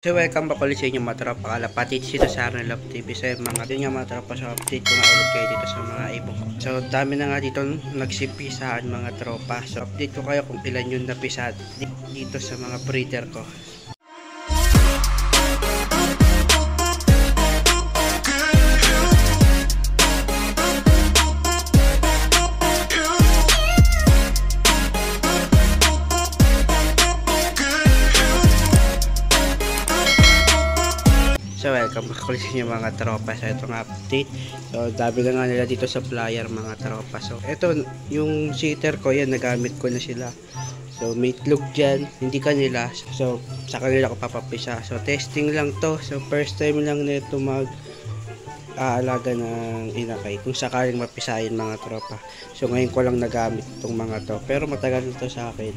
So welcome back ulit sa inyo mga tropa kalapatid dito sa Arnold Love TV. So mga yun nga mga tropa, so update ko nga ulit kayo dito sa mga ibon ko. So dami na nga dito nagsipisahan mga tropa. So update ko kayo kung ilan yung napisahan dito sa mga breeder ko. So welcome back ulit sa inyo mga tropa. So itong update, so dami na nga nila dito sa flyer mga tropa. So ito yung sitter ko, yan nagamit ko na sila. So may itlog dyan, hindi kanila, so sa kanila ko papapisa. So testing lang to, so first time lang nito mag aalaga ng inakay kung sakaling mapisahin mga tropa. So ngayon ko lang nagamit itong mga to, pero matagal na to sa akin.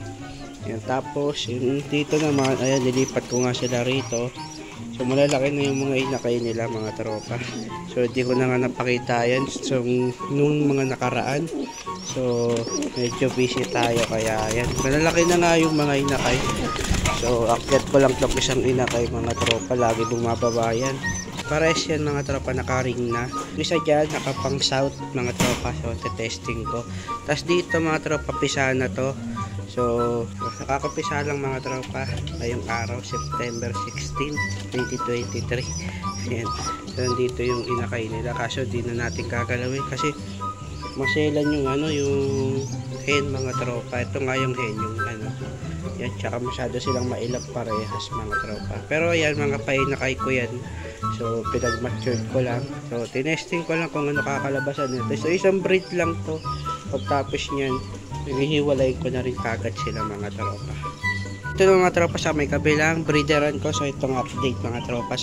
Yan, tapos yung dito naman, ayan, nilipat ko nga sila rito. So malalaki na yung mga inakay nila mga tropa. So hindi ko na nga napakita yan. So nung mga nakaraan, so medyo busy tayo kaya yan. Malalaki na nga yung mga inakay. So akyat ko lang itong isang inakay mga tropa. Lagi bumababa yan. Pares yan mga tropa, nakaring na. Isa dyan nakapang south mga tropa. So testing ko. Tapos dito mga tropa, pisa na to. So, nakakapisa lang mga tropa ngayong araw, September 16, 2023. Ayan. So, nandito yung inakay nila. Kaso, di na natin kagalawin kasi maselan yung yung hen mga tropa. Ito nga yung hen, yung yan, tsaka masyado silang mailap parehas mga tropa. Pero ayan, mga painakay ko yan. So, pinag-matured ko lang. So, tinesting ko lang kung ano kakalabasan nito. So, isang breed lang to. Pagtapos niyan, hihiwalay ko na rin kagad sila mga tropa. Ito na mga tropa sa may kabilang breederan ko. So itong update mga tropa.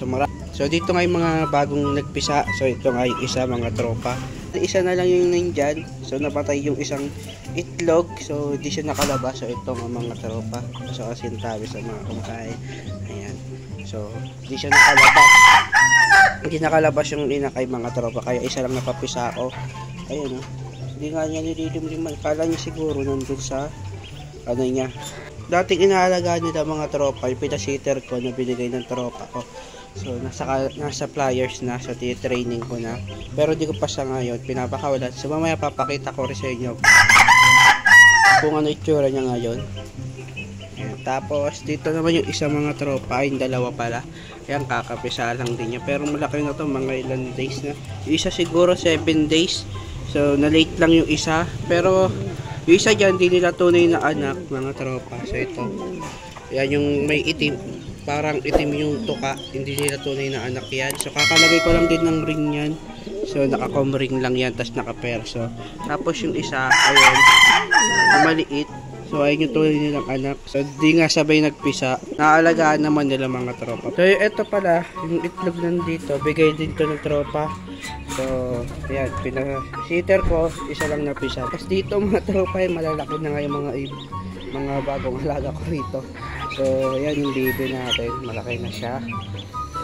So dito nga yung mga bagong nagpisa. So ito nga yung isa mga tropa. Isa na lang yung nandyan. So napatay yung isang itlog. So di siya nakalabas. So ito nga mga tropa. So asintabi sa mga kumakain. Ayan. So di siya nakalabas. Hindi nakalabas yung inakay mga tropa. Kaya isa lang napapisa ako. Ayan o. Hindi nga niya nililimliman. Kala niya siguro nandun sa niya. Dating inaalagaan nila mga tropa, yung pinasitter ko na binigay ng tropa ko. So nasa flyers na, so training ko na. Pero di ko pa sa ngayon pinapakawalan. So mamaya papakita ko rin sa inyo kung ano itsura niya ngayon. Ayan. Tapos dito naman yung isa mga tropa, yung dalawa pala. Ayan, kakapisa lang din niya. Pero malaki na to, mga ilan days na. Yung isa siguro 7 days. So, na-late lang yung isa. Pero, yung isa dyan, hindi nila tunay na anak, mga tropa. So, ito. Yan yung may itim. Parang itim yung tuka. Hindi nila tunay na anak yan. So, kakalagay ko lang din ng ring yan. So, naka-com ring lang yan. Tapos, naka-perso. Tapos, yung isa, ayun, maliit. So, ayun yung tunay nilang anak. So, di nga sabay nagpisa. Naalagaan naman nila mga tropa. So, ito pala, yung itlog nandito, bigay din to ng tropa. So, ayan, pinasitter ko, isa lang napisa. Tapos dito mga tropa, malalaki na nga yung mga bagong alaga ko rito. So, ayan yung baby natin, malaki na siya.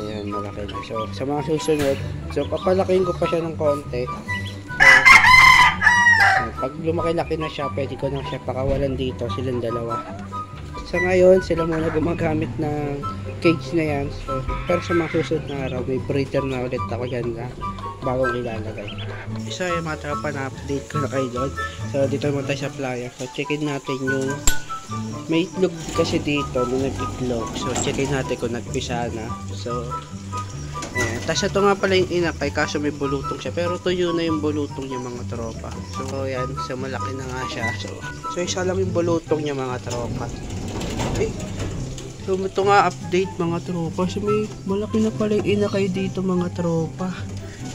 Ayan, malaki na. So, sa mga susunod, so papalakihin ko pa siya ng konti. Pag lumaki-laki na siya, pwede ko na siya pakawalan dito, silang dalawa. Sa ngayon, sila muna gumagamit ng cage na yan. So, pero sa mga susunod na araw, may breeder na ulit ako dyan na bagong ilalagay. Isa yung mga tropa na update ko na kayo doon. So, dito naman tayo sa flyer. So, checkin natin yung may itlog kasi dito, may nag-itlog. So, checkin natin kung nagpisa na. So, ayan. Tapos ito nga pala yung inakay, kaso may bulutong siya. Pero tuyo na yung bulutong niya mga tropa. So, ayan. So, malaki na nga siya. So isa lang yung bulutong niya mga tropa. Okay. So, ito nga update mga tropa. So, may malaki na pala yung inakay dito mga tropa.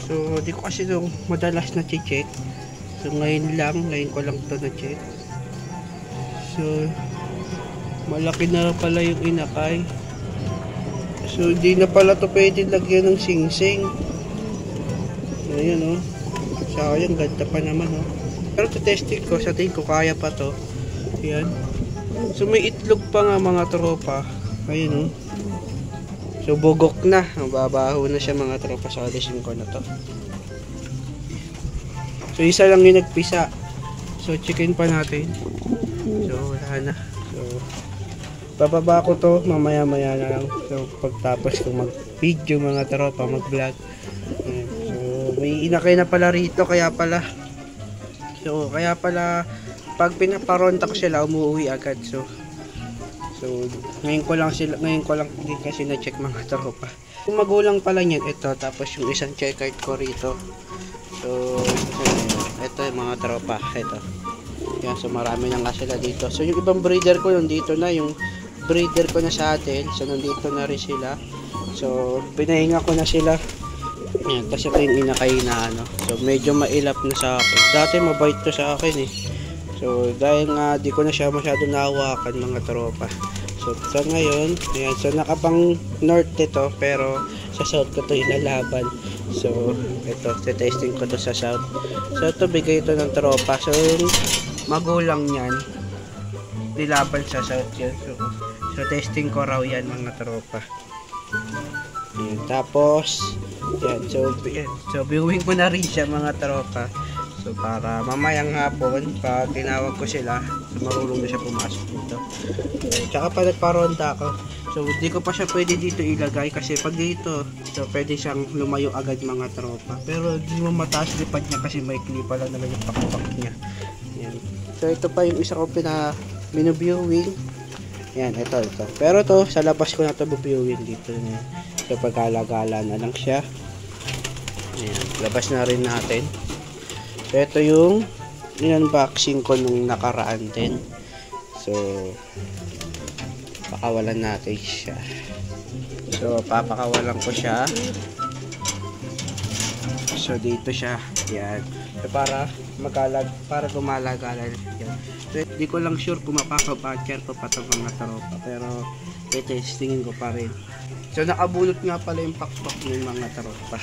So, di ko kasi nung madalas na check. So, ngayon ko lang ito na check. So, malaki na pala yung inakay. So, hindi na pala ito pwede lagyan ng sing-sing. Ayan o. Sayang, ganda pa naman o. Pero ito testing ko, sa tingin ko kaya pa to. Ayan. So, may itlog pa nga mga tropa. Ayan o. So, bugok na. Mababaho na siya mga tropa. Sa alisin ko na to. So, isa lang yung nagpisa. So, checkin pa natin. So, wala na. So, bababa ko to mamaya maya na lang. So pagtapos ko mag video mga tropa, mag vlog. Ayan. So may inakay na pala rito, kaya pala pag pinaparonta ko sila umuwi agad. So ngayon ko lang din kasi na check mga tropa. Yung magulang pala niyan ito, tapos yung isang checkered ko rito. So ito yung mga tropa, ito. Yan, so marami na nga sila dito. So yung ibang breeder ko nandito na, yung breeder ko na sa atin. So nandito na rin sila. So pinahinga ko na sila. Yan, kasi ito yung inakay na ano. So medyo mailap na sa akin. Dati mabait to sa akin eh. So dahil nga di ko na siya masyado nahawakan mga tropa. So ngayon, ayan, so nakapang north ito, pero sa south ko to ilalaban. So ito, testing ko to sa south. So ito, bigay ito ng tropa. So yung magulang niyan nilaban sa south yun. So testing ko raw yan mga tropa. Ayan, tapos yan, so viewing ko na rin siya mga tropa. So para mamayang hapon pag tinawag ko sila, so marunong na siya pumasok dito. Tsaka pa nagparonda ako. So hindi ko pa siya pwede dito ilagay kasi pag dito, so pwede siyang lumayo agad mga tropa. Pero hindi mo mataas lipad niya kasi may klipa lang naman yung pakpak niya. Yan. So ito pa yung isa ko binu-viewing. Yan, ito. Pero to sa labas ko na to bu-viewing dito. So pagkalagala na lang siya. Yan, labas na rin natin. So ito yung in-unboxing ko nung nakaraan din. So pakawalan natin siya. So papakawalan ko siya. So dito siya. Yan. So para gumalagala siya. So di ko lang sure kung mapapapatcher ko pa ito mga tropa, pero testingin ko pa rin. So nakabunot nga pala yung pakpak ng mga tropa.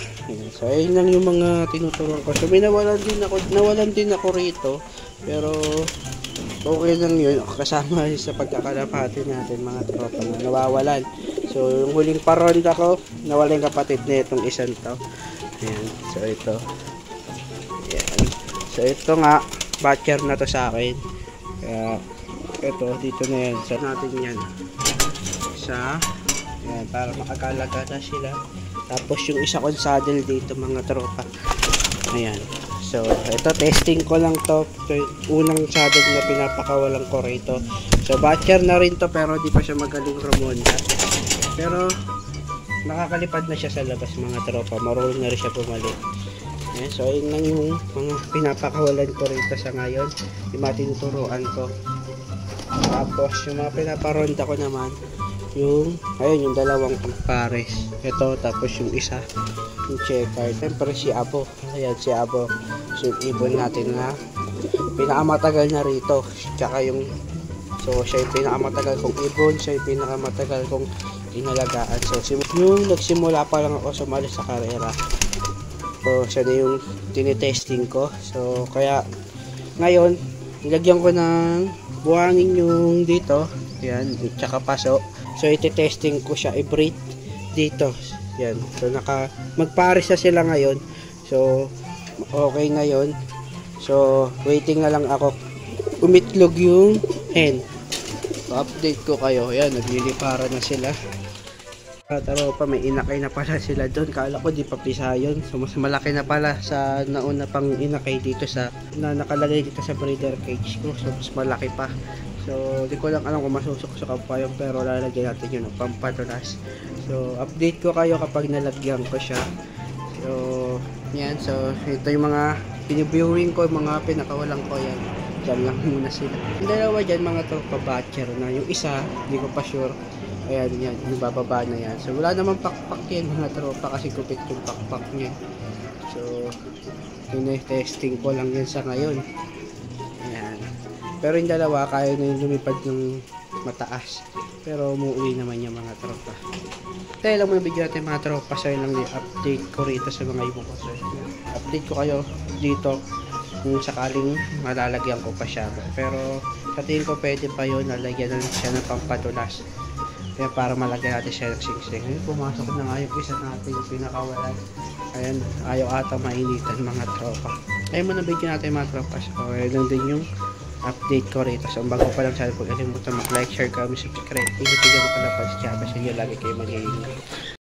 So ayun lang yung mga tinuturuan ko. So may nawalan din ako rito, pero okay lang yun, kasama sa pagkakalapati natin mga tropa na nawawalan. So yung huling paronda ko, nawala yung kapatid na itong isang to. Ayan. So ito, ayan. So ito nga, batcher na to sa akin. Kaya ito, dito na yan. So natin yan sa ayan, para makakalaga na sila. Tapos yung isa kong saddle dito mga tropa. Ayan. So ito, testing ko lang to. So, unang saddle na pinapakawalan ko rito. So batcher na rin to, pero di pa siya magaling rumonda. Pero nakakalipad na siya sa labas mga tropa. Marunong na rin siya bumalik. Ayan, so ayun lang yung mga pinapakawalan ko rito sa ngayon. Yung mga tinuturuan ko. Tapos yung mga pinaparonda ko naman, yung ayun, yung dalawang pares. Ito, tapos yung isa yung checkered. Siyempre si Abo. Ayan si Abo. So yung ibon natin na pinakamatagal na rito. Tsaka yung, so siya yung pinakamatagal kong ibon, siya yung pinakamatagal kong inalagaan. So yung nagsimula pa lang ako sumali sa karera. So siya na yung tinitesting ko. So kaya ngayon nilagyan ko ng buhangin yung dito. Yan, tsaka paso. So iti-testing ko siya i-breed dito. Yan. So magpares na sila ngayon. So okay ngayon. So waiting na lang ako umitlog yung hen. So update ko kayo. Yan, naglilipara na sila. Tropa, may inakay na pala sila doon. Kala ko di pa pisa yun. So mas malaki na pala sa nauna pang inakay dito sa nakalagay dito sa breeder cage ko. So mas malaki pa. So di ko lang alam kung masusuksok pa yun, pero lalagyan natin yun ng pampatulas. So update ko kayo kapag nalagyan ko siya. So yan. So ito yung mga piniviewing ko, mga pinakawalan ko yan. Diyan lang muna sila. Yung dalawa dyan mga tropa batcher na. Yung isa hindi ko pa sure. Ayan yan, yung bababa na yan. So wala namang pakpak yan mga tropa kasi kupit yung pakpak niya. So testing ko lang yan sa ngayon. Ayan. Pero yung dalawa kaya na yung lumipad ng mataas. Pero umuwi naman yung mga tropa. Tayo lang muna video natin mga tropa. So yun lang yung update ko rito sa mga ibon ko. So update ko kayo dito kung sakaling malalagyan ko pa siya. Pero sa tingin ko pwede pa yun, nalagyan na siya ng pampatulas. Kaya para malagyan natin siya ng singsing. Ayun, pumasok na nga yung isa natin yung pinakawalan. Ayan, ayaw ata mainitan mga tropa. Ayun muna video natin mga tropa. So ayun lang din yung update ko rito. So bago pa lang sana, huwag kalimutan mag-like, share, comment, subscribe. Pinipigyan ko pala pa sa channel. So yun, lagi kayo mag-iingat.